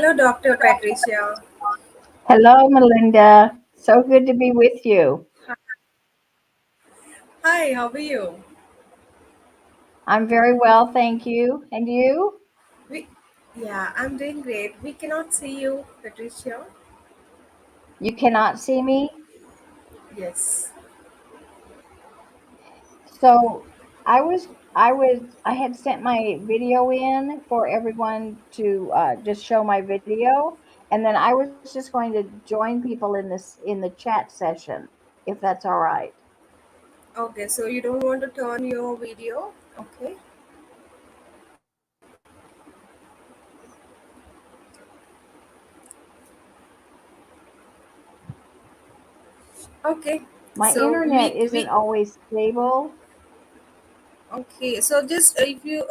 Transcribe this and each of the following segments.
Hello, Dr. Patricia. Hello, Melinda. So good to be with you. Hi, how are you? I'm very well, thank you. And you? We, yeah, I'm doing great. We cannot see you, Patricia. You cannot see me? Yes. So I had sent my video in for everyone to just show my video, and then I was just going to join people in the chat session, if that's all right. Okay, so you don't want to turn your video? Okay. Okay. My So internet isn't always stable. okay. So just if you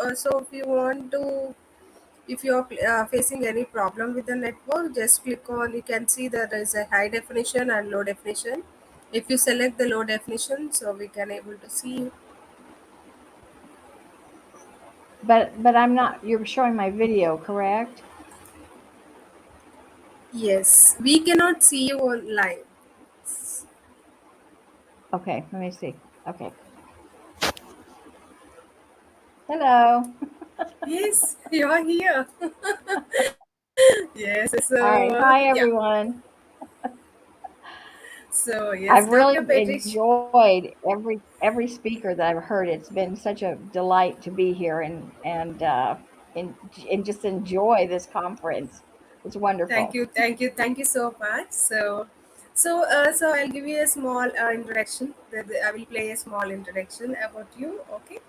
want to, if you are facing any problem with the network, just click on. You can see that there is a high definition and low definition. If you select the low definition, so we can able to see you. But I'm not, you're showing my video, correct? Yes, we cannot see you on live. Okay, let me see. Okay. Hello. Yes, you are here. Yes, All right. so Hi, yeah. everyone. So yes, I've Dr. really Patricia. enjoyed every speaker that I've heard. It's been such a delight to be here and just enjoy this conference. It's Thank wonderful. you, thank you, thank you so much. So I'll give you a small introduction. I will play a small introduction about you. Okay.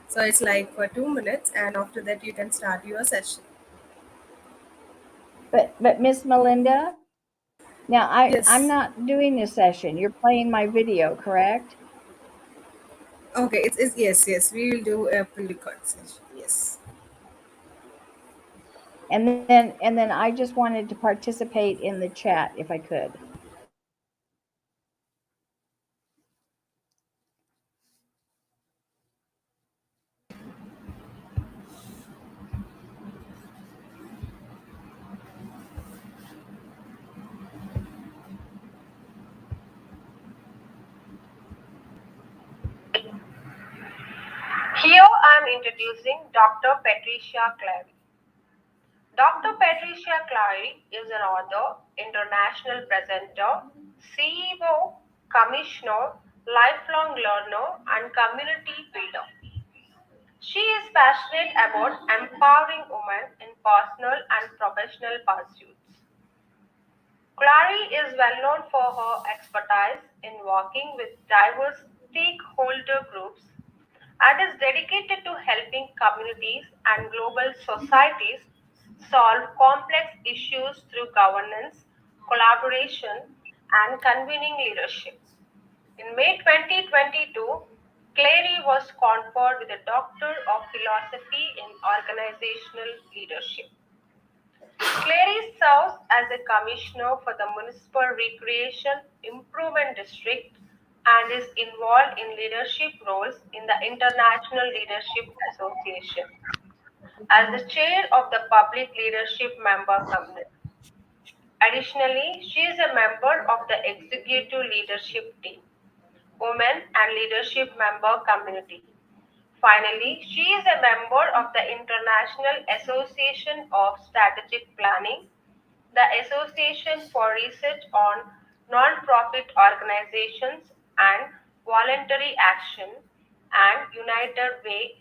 So it's like for 2 minutes, and after that you can start your session. But Miss Melinda, now I'm Yes. not doing this session. You're playing my video, correct? Okay. It's yes, yes. We will do a pre-record session. Yes. And then I just wanted to participate in the chat if I could. Here I am introducing Dr. Patricia Clary. Dr. Patricia Clary is an author, international presenter, CEO, commissioner, lifelong learner, and community builder. She is passionate about empowering women in personal and professional pursuits. Clary is well known for her expertise in working with diverse stakeholder groups and is dedicated to helping communities and global societies solve complex issues through governance, collaboration, and convening leadership. In May 2022, Clary was conferred with a Doctor of Philosophy in Organizational Leadership. Clary serves as a commissioner for the Municipal Recreation Improvement District and is involved in leadership roles in the International Leadership Association as the chair of the Public Leadership Member Committee. Additionally, she is a member of the Executive Leadership Team, Women and Leadership Member Community. Finally, she is a member of the International Association of Strategic Planning, the Association for Research on Non-Profit Organizations and Voluntary Action, and United Way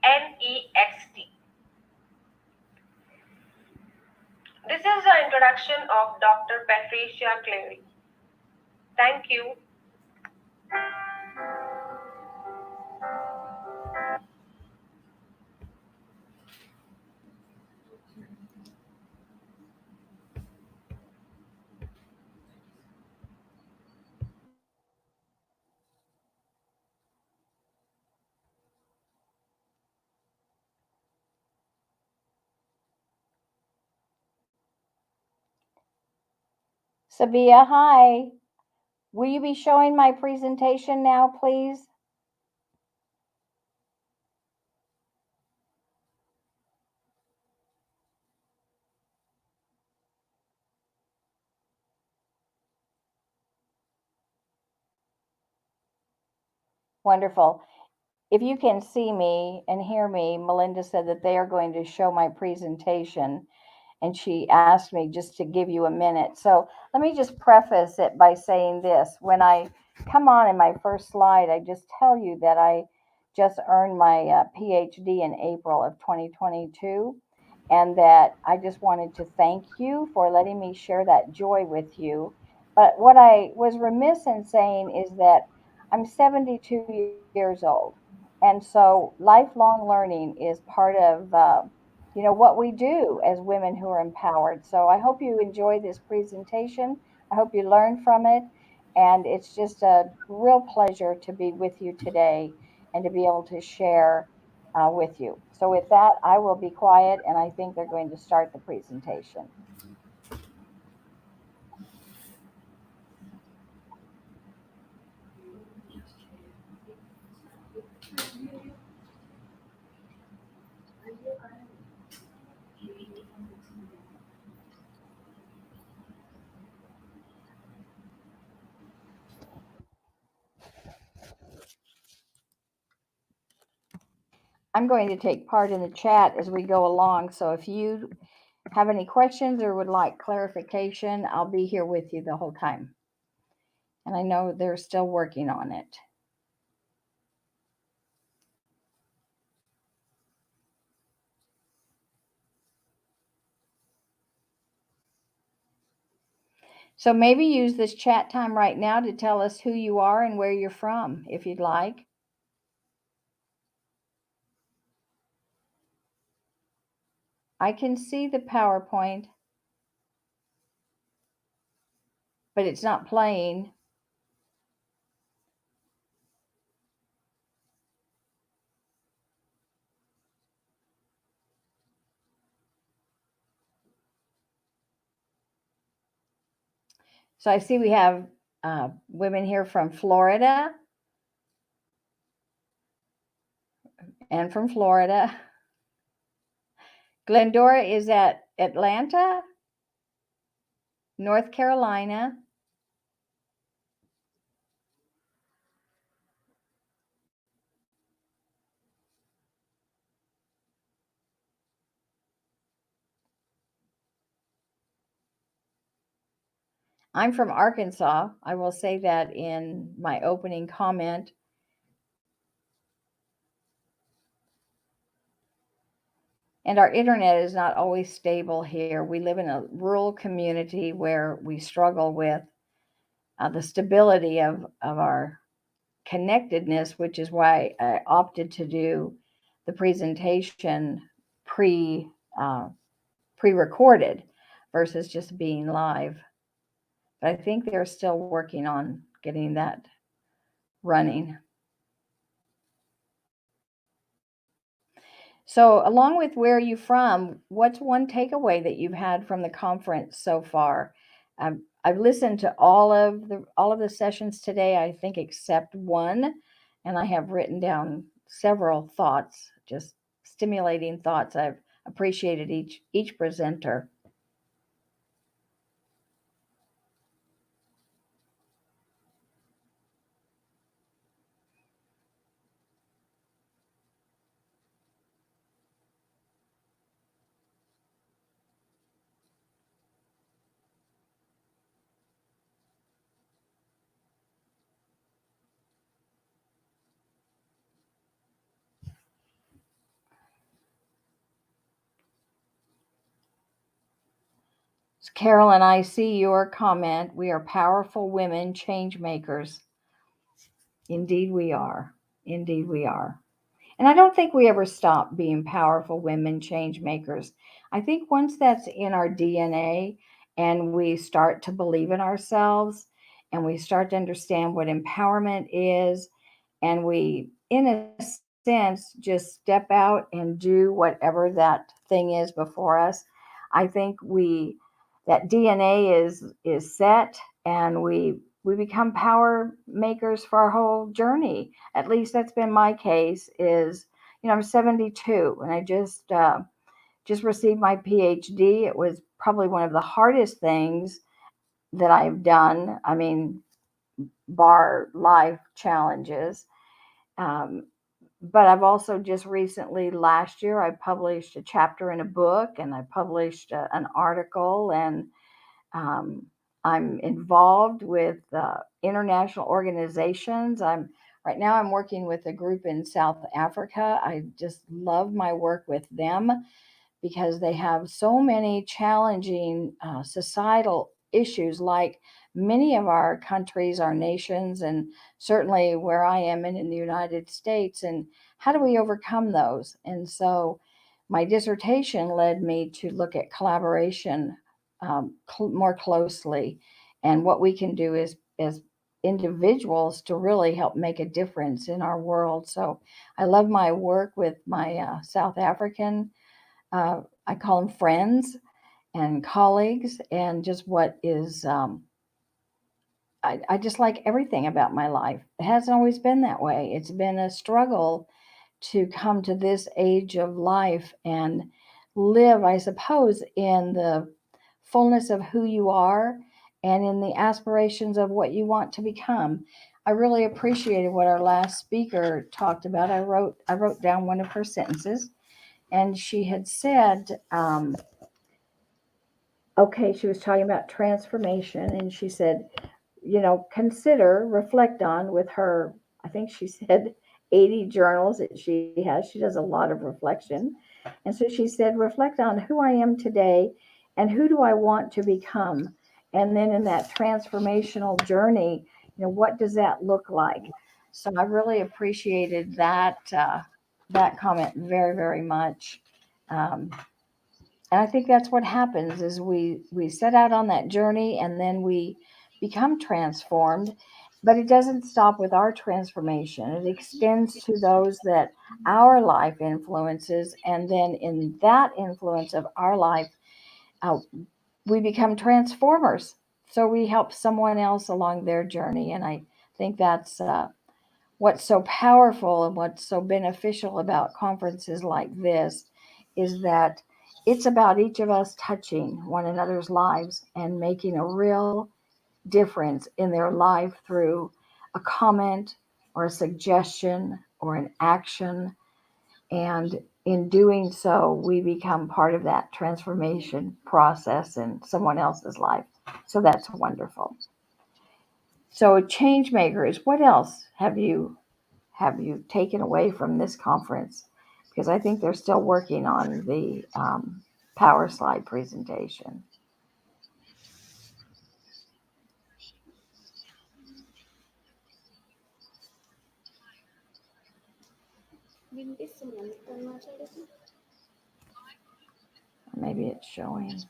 NEXT. This is the introduction of Dr. Patricia Clary. Thank you. Sabia, hi. Will you be showing my presentation now, please? Wonderful. If you can see me and hear me, Melinda said that they are going to show my presentation, and she asked me just to give you a minute. So let me just preface it by saying this. When I come on in my first slide, I just tell you that I just earned my PhD in April of 2022, and that I just wanted to thank you for letting me share that joy with you. But what I was remiss in saying is that I'm 72 years old. And so lifelong learning is part of what we do as women who are empowered. So I hope you enjoy this presentation. I hope you learn from it. And it's just a real pleasure to be with you today and to be able to share with you. So with that, I will be quiet, and I think they're going to start the presentation. I'm going to take part in the chat as we go along. So if you have any questions or would like clarification, I'll be here with you the whole time. And I know they're still working on it. So maybe use this chat time right now to tell us who you are and where you're from, if you'd like. I can see the PowerPoint, but it's not playing. So I see we have women here from Florida and from Florida. Glendora is at Atlanta, North Carolina. I'm from Arkansas. I will say that in my opening comment. And our internet is not always stable here. We live in a rural community where we struggle with the stability of our connectedness, which is why I opted to do the presentation pre-recorded versus just being live. But I think they're still working on getting that running. So, along with where are you from, what's one takeaway that you've had from the conference so far? I've listened to all of the sessions today, I think, except one, and I have written down several thoughts, just stimulating thoughts. I've appreciated each presenter. Carolyn, I see your comment. We are powerful women, change makers. Indeed, we are. Indeed, we are. And I don't think we ever stop being powerful women, change makers. I think once that's in our DNA and we start to believe in ourselves and we start to understand what empowerment is, and we, in a sense, just step out and do whatever that thing is before us, I think that DNA is set, and we become power makers for our whole journey. At least that's been my case. I'm 72, and I just received my PhD. It was probably one of the hardest things that I've done. I mean, bar life challenges. Um, but I've also just recently, last year, I published a chapter in a book, and I published an article, and um, I'm involved with international organizations. Right now I'm working with a group in South Africa. I just love my work with them because they have so many challenging societal issues, like many of our countries, our nations, and certainly where I am in the United States. And how do we overcome those? And so my dissertation led me to look at collaboration more closely, and what we can do as individuals to really help make a difference in our world. So I love my work with my South African, I call them friends and colleagues, and just what is, I just like everything about my life. It hasn't always been that way. It's been a struggle to come to this age of life and live, I suppose, in the fullness of who you are and in the aspirations of what you want to become. I really appreciated what our last speaker talked about. I wrote down one of her sentences, and she had said, okay, she was talking about transformation, and she said, consider, reflect on with her, I think she said 80 journals that she has. She does a lot of reflection. And so she said, reflect on who I am today and who do I want to become. And then in that transformational journey, what does that look like? So I really appreciated that comment very, very much. Um, and I think that's what happens is we set out on that journey, and then we become transformed. But it doesn't stop with our transformation. It extends to those that our life influences, and then in that influence of our life, uh, we become transformers. So we help someone else along their journey, and I think that's what's so powerful and what's so beneficial about conferences like this is that it's about each of us touching one another's lives and making a real difference in their life through a comment or a suggestion or an action. And in doing so, we become part of that transformation process in someone else's life. So that's wonderful. So, change makers, what else have you taken away from this conference? Because I think they're still working on the power slide presentation. Maybe it's showing.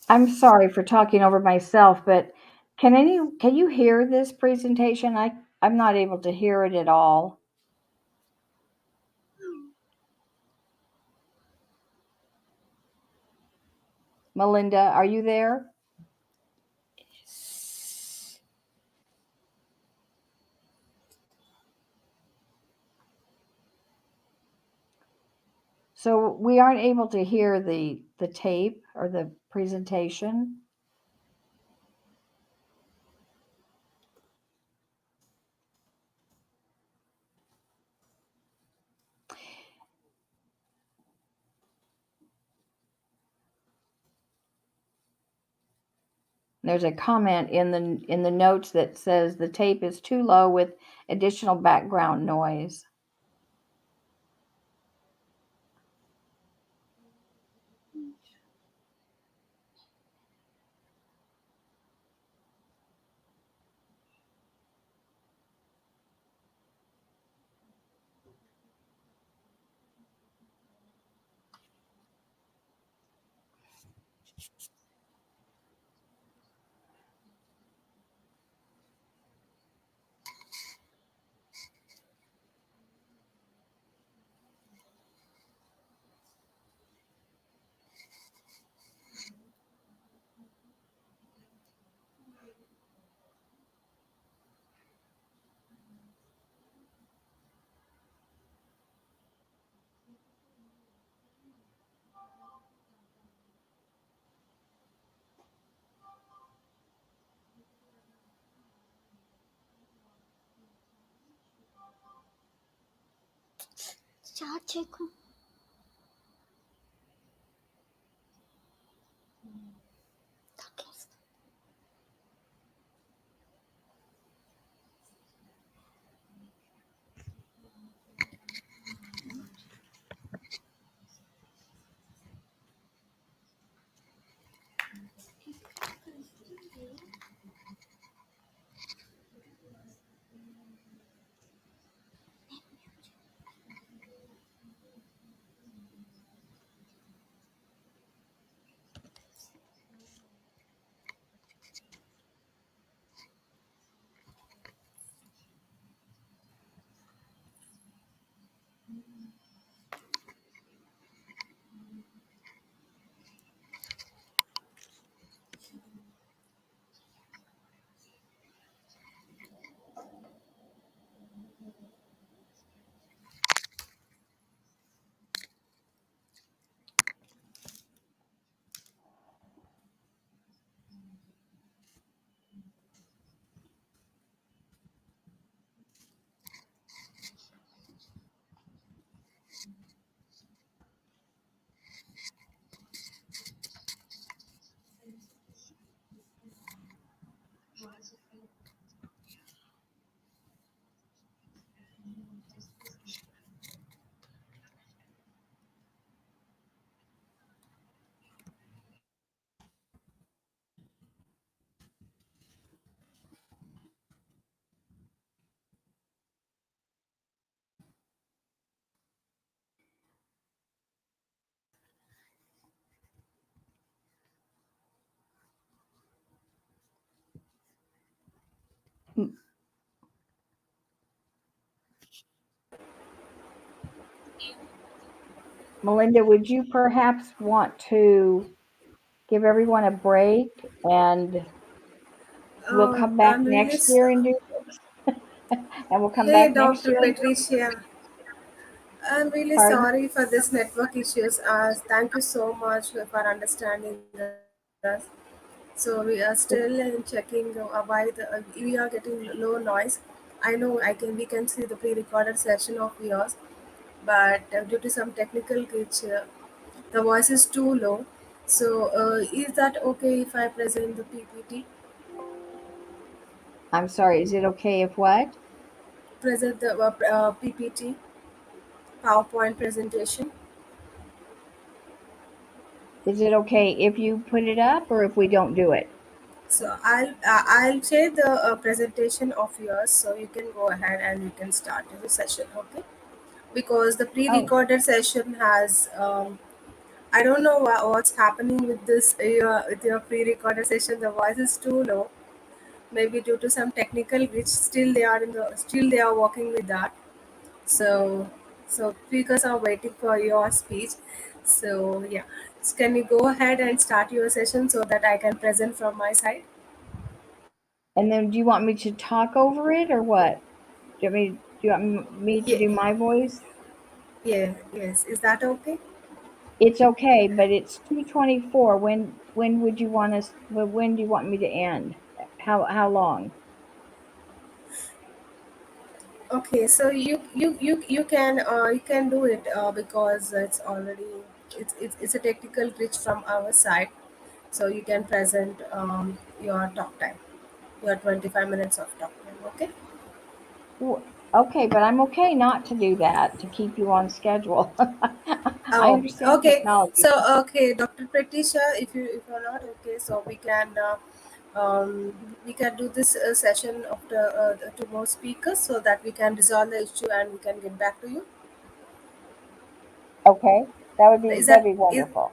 I'm sorry for talking over myself, but can you hear this presentation? I'm not able to hear it at all. Melinda, are you there? So we aren't able to hear the tape or the presentation. There's a comment in the notes that says the tape is too low with additional background noise. Melinda, would you perhaps want to give everyone a break and we'll come back I'm really. next year and do and we'll come Hey, back next Dr. year and Patricia. I'm really pardon? sorry for this network issues. Thank you so much for understanding us. So we are still checking why we are getting low noise. I know we can see the pre-recorded session of yours, but due to some technical glitch, the voice is too low. So is that okay if I present the PPT? I'm sorry, is it okay if what? Present the PPT PowerPoint presentation. Is it okay if you put it up or if we don't do it? So I'll share the presentation of yours, so you can go ahead and you can start the session. Okay. because the Oh, pre-recorded session has I don't know what's happening with this with your pre-recorded session. The voice is too low, maybe due to some technical glitch. Still they are working with that. So speakers are waiting for your speech. So yeah, so can you go ahead and start your session so that I can present from my side? and then do you want me to talk over it or what? Do you want me to Yeah, do my voice? yeah, yes. Is that okay? It's okay, but it's 2:24. When would you want us? When do you want me to end? How long? Okay, so you can do it because it's already it's a technical glitch from our side. So you can present your talk time, your 25 minutes of talk time. Okay. Okay, but I'm okay not to do that to keep you on schedule. I Oh, understand okay. technology. So okay, Dr. Patricia, if you're not okay, so we can do this session after the two more speakers so that we can resolve the issue and we can get back to you. Okay, that would be Is that'd that be is wonderful.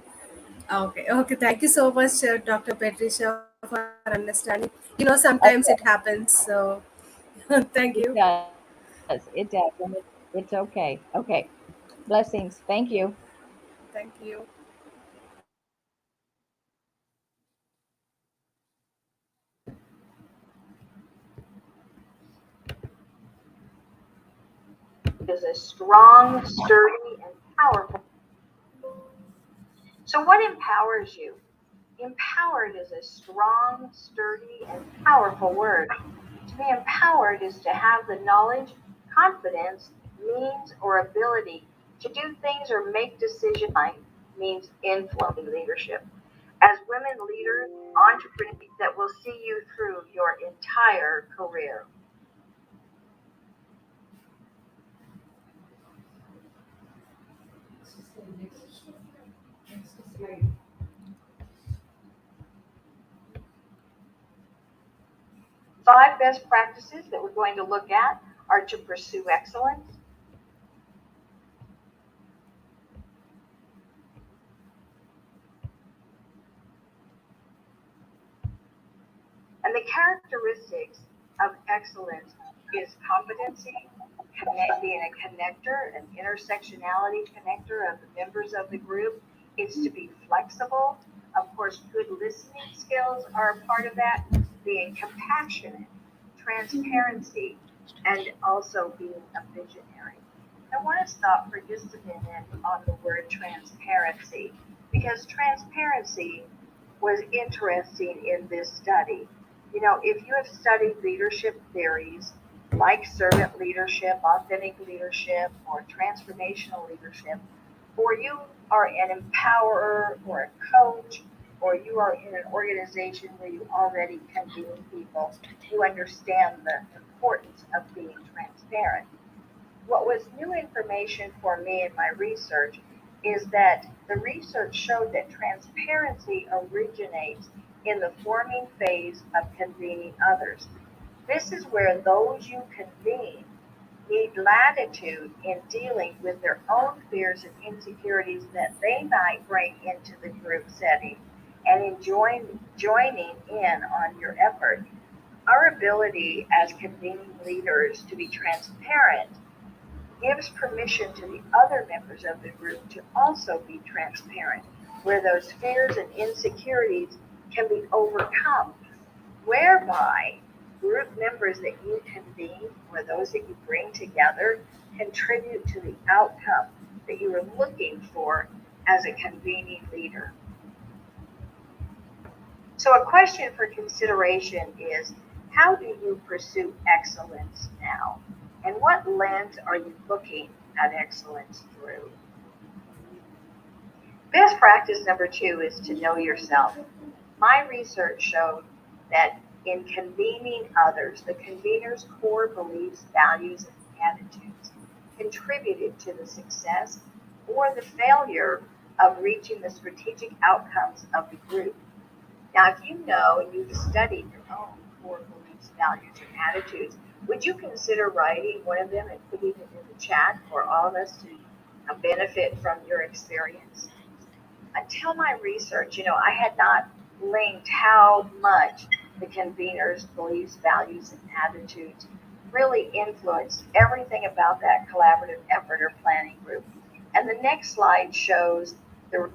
Okay, okay. Thank you so much, Dr. Patricia, for understanding. Sometimes it Okay, happens. So, thank you. it does. It does, and it's okay. Okay, blessings. Thank you. Thank you. Is a strong, sturdy, and powerful. So, what empowers you? Empowered is a strong, sturdy, and powerful word. To be empowered is to have the knowledge, confidence, means, or ability to do things or make decisions means influencing leadership. As women leaders, entrepreneurs that will see you through your entire career. 5 best practices that we're going to look at are to pursue excellence, and the characteristics of excellence is competency, being a connector, an intersectionality connector of the members of the group. It's to be flexible. Of course, good listening skills are a part of that. Being compassionate, transparency, and also being a visionary. I want to stop for just a minute on the word transparency because transparency was interesting in this study. If you have studied leadership theories like servant leadership, authentic leadership, or transformational leadership, or you are an empowerer or a coach, or you are in an organization where you already convene people, you understand the importance of being transparent. What was new information for me in my research is that the research showed that transparency originates in the forming phase of convening others. This is where those you convene need latitude in dealing with their own fears and insecurities that they might bring into the group setting and joining in on your effort. Our ability as convening leaders to be transparent gives permission to the other members of the group to also be transparent, where those fears and insecurities can be overcome, whereby group members that you convene or those that you bring together contribute to the outcome that you are looking for as a convening leader. So, a question for consideration is how do you pursue excellence now? And what lens are you looking at excellence through? Best practice number 2 is to know yourself. My research showed that in convening others, the convener's core beliefs, values, and attitudes contributed to the success or the failure of reaching the strategic outcomes of the group. Now, if you know and you've studied your own core beliefs, values, and attitudes, Would you consider writing one of them and putting it in the chat for all of us to benefit from your experience? Until my research, I had not linked how much the conveners' beliefs, values, and attitudes really influenced everything about that collaborative effort or planning group. And the next slide shows the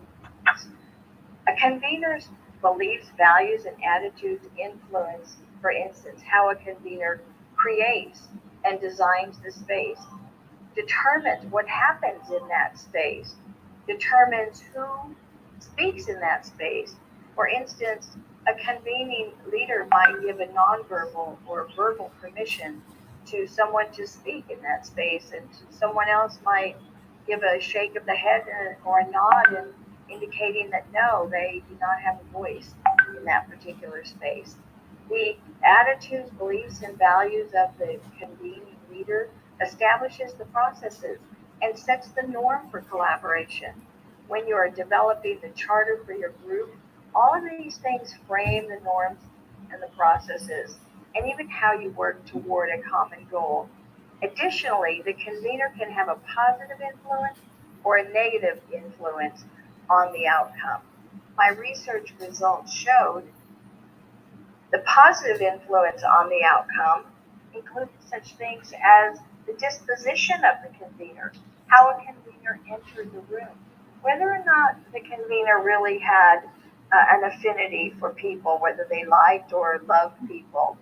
a convener's beliefs, values, and attitudes influence, for instance, how a convener creates and designs the space, determines what happens in that space, determines who speaks in that space. For instance, a convening leader might give a nonverbal or verbal permission to someone to speak in that space, and someone else might give a shake of the head or a nod and indicating that no, they do not have a voice in that particular space. The attitudes, beliefs, and values of the convening leader establishes the processes and sets the norm for collaboration. When you are developing the charter for your group, all of these things frame the norms and the processes, and even how you work toward a common goal. Additionally, the convener can have a positive influence or a negative influence on the outcome. My research results showed the positive influence on the outcome included such things as the disposition of the convener, how a convener entered the room, whether or not the convener really had an affinity for people, whether they liked or loved people,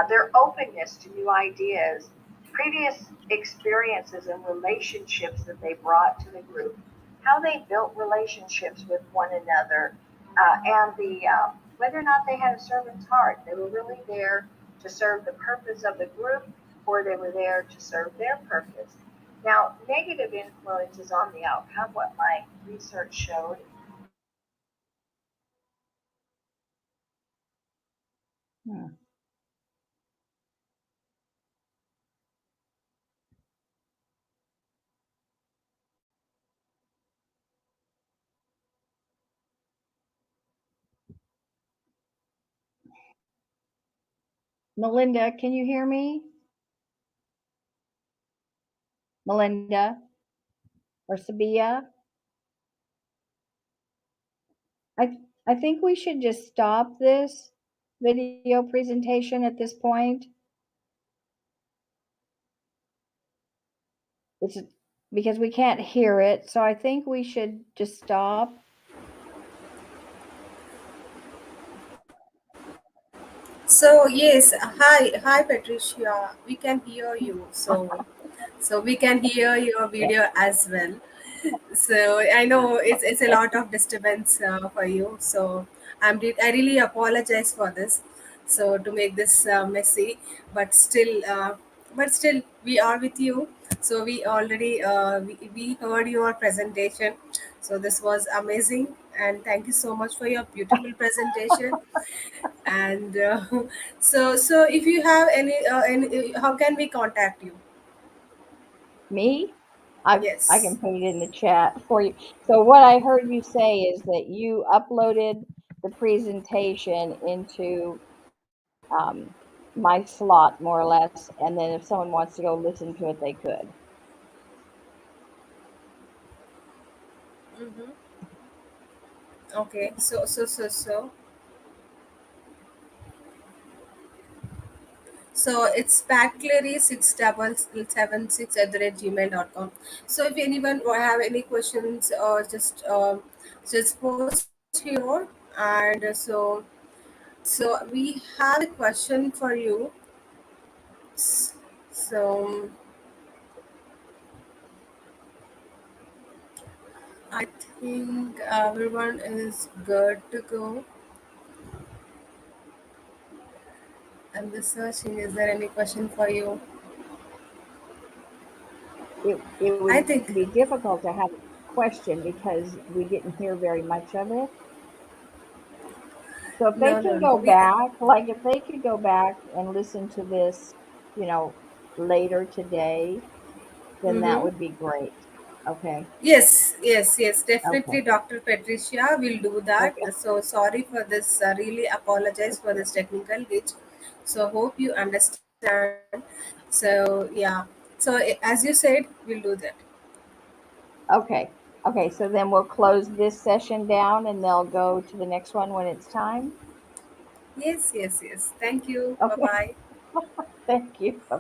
their openness to new ideas, previous experiences and relationships that they brought to the group, how they built relationships with one another, and the whether or not they had a servant's heart. They were really there to serve the purpose of the group, or they were there to serve their purpose. Now, negative influences on the outcome, what my research showed, hmm, Melinda, can you hear me? Melinda or Sabia? I I think we should just stop this video presentation at this point. It's because we can't hear it, so I think we should just stop. So yes, hi Patricia. We can hear you. So we can hear your video as well. So I know it's a lot of disturbance for you. So I really apologize for this. So to make this messy, but still we are with you. So we heard your presentation. So this was amazing, and thank you so much for your beautiful presentation. And so if you have any, how can we contact you? Me? I Yes. can put it in the chat for you. So what I heard you say is that you uploaded the presentation into my slot more or less, and then if someone wants to go listen to it, they could. Mm-hmm. Okay. So it's patclery6776 @gmail.com. So if anyone will have any questions, just post here. And so we have a question for you. S- So I think everyone is good to go. I'm just searching. Is there any question for you? It would I be think difficult to have a question because we didn't hear very much of it. So if they no, can no, go no. back, like if they could go back and listen to this, you know, later today, then that Mm-hmm. would be great. Okay. Yes. Okay. Definitely, Dr. Patricia will do that. Okay. So sorry for this. Really apologize for Okay. this technical glitch. So hope you understand. understand. So yeah. So as you said, we'll do that. Okay. Okay, so then we'll close this session down and they'll go to the next one when it's time. Yes, yes, yes. Thank you. Bye Okay. bye. Thank you. Bye bye.